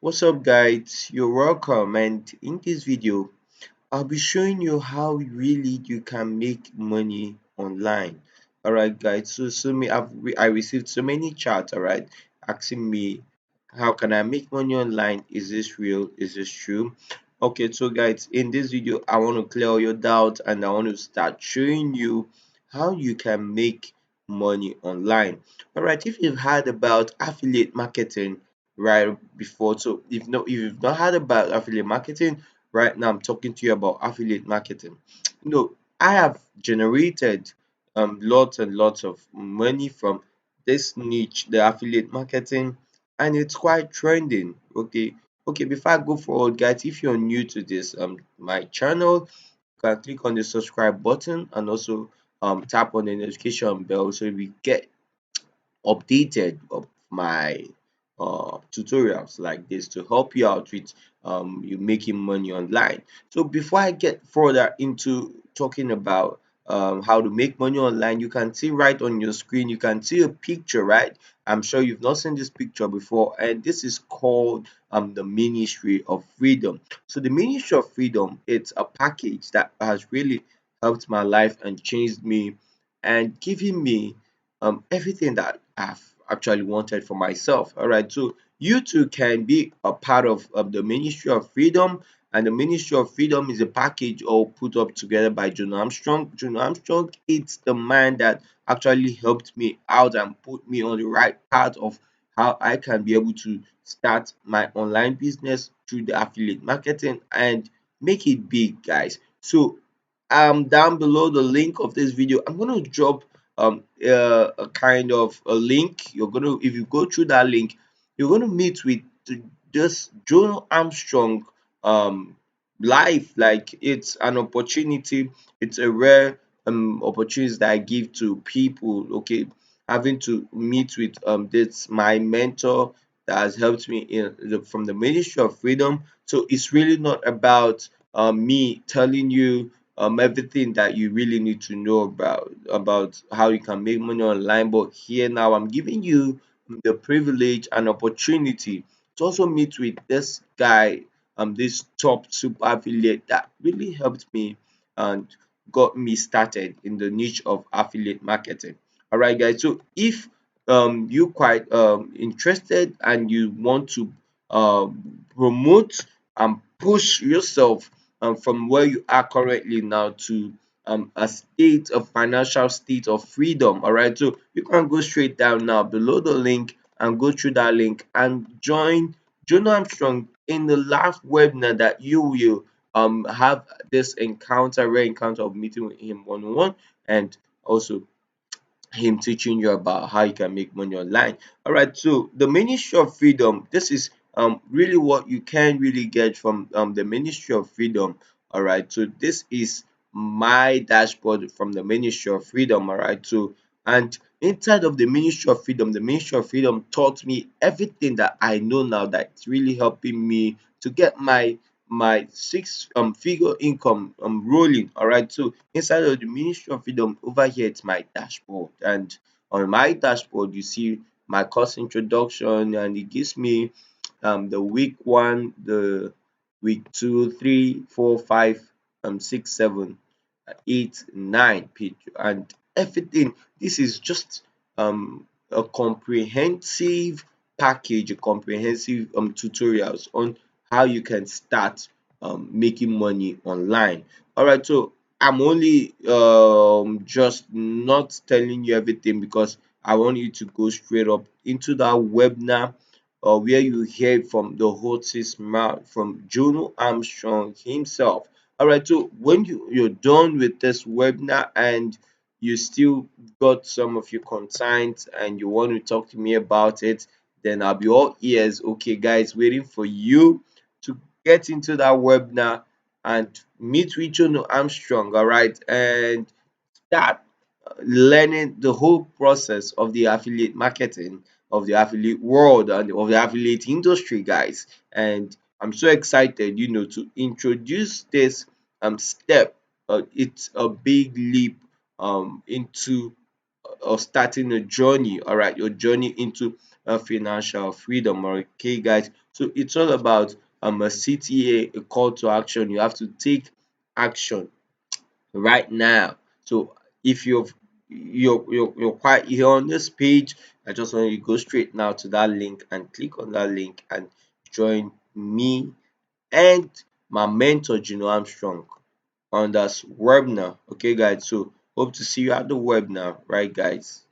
What's up guys, you're welcome, and in this video I'll be showing you how really you can make money online. Alright guys, I received so many chats, alright, asking me how can I make money online? Is this real? Is this true? Okay, so guys, in this video I want to clear all your doubts and I want to start showing you how you can make money online. Alright, if you've heard about affiliate marketing right before, so if you've not heard about affiliate marketing, right now I'm talking to you about affiliate marketing. I have generated lots and lots of money from this niche, the affiliate marketing, and it's quite trending. Okay, before I go forward, guys, if you're new to this my channel, you can click on the subscribe button and also tap on the notification bell so we get updated of my tutorials like this to help you out with you making money online. So before I get further into talking about how to make money online, you can see right on your screen, you can see a picture, right? I'm sure you've not seen this picture before, and this is called the Ministry of Freedom. So the Ministry of Freedom, it's a package that has really helped my life and changed me and given me everything that I've actually wanted for myself. All right, so you too can be a part of the Ministry of Freedom, and the Ministry of Freedom is a package all put up together by John Armstrong. John Armstrong, it's the man that actually helped me out and put me on the right path of how I can be able to start my online business through the affiliate marketing and make it big, guys. So down below the link of this video I'm going to drop a kind of a link. You're going to, if you go through that link, you're going to meet with this Joe Armstrong um life. Like, it's an opportunity, it's a rare opportunity that I give to people. Okay, having to meet with this my mentor that has helped me from the Ministry of Freedom. So it's really not about me telling you everything that you really need to know about how you can make money online, but here now I'm giving you the privilege and opportunity to also meet with this guy, this top super affiliate that really helped me and got me started in the niche of affiliate marketing. All right guys, so if you quite interested and you want to promote and push yourself from where you are currently now to a state of financial state of freedom. All right, so you can go straight down now below the link and go through that link and join Jonah Armstrong in the last webinar that you will have this rare encounter of meeting with him one on one, and also him teaching you about how you can make money online. All right, so the Ministry of Freedom, this is really what you can really get from the Ministry of Freedom. All right, so this is my dashboard from the Ministry of Freedom. All right, so and inside of the Ministry of Freedom, the Ministry of Freedom taught me everything that I know now, that's really helping me to get my six figure income rolling. All right, so inside of the Ministry of Freedom, over here it's my dashboard, and on my dashboard you see my course introduction, and it gives me the week one, the week two, three, four, five, 6, 7, 8, 9 page, and everything. This is just a comprehensive package, a comprehensive tutorials on how you can start making money online. All right, so I'm only just not telling you everything because I want you to go straight up into that webinar where you hear from the horse's mouth from Juno Armstrong himself. All right, so when you're done with this webinar and you still got some of your concerns and you want to talk to me about it, then I'll be all ears. Okay, guys, waiting for you to get into that webinar and meet with Juno Armstrong. All right, and start learning the whole process of the affiliate marketing, of the affiliate world, and of the affiliate industry, guys. And I'm so excited, to introduce this step. It's a big leap into of starting a journey. All right, your journey into financial freedom. Okay, guys, So it's all about a CTA, a call to action. You have to take action right now. So if you're on this page, I just want you to go straight now to that link and click on that link and join me and my mentor Juno Armstrong on this webinar. Okay, guys. So hope to see you at the webinar, right, guys?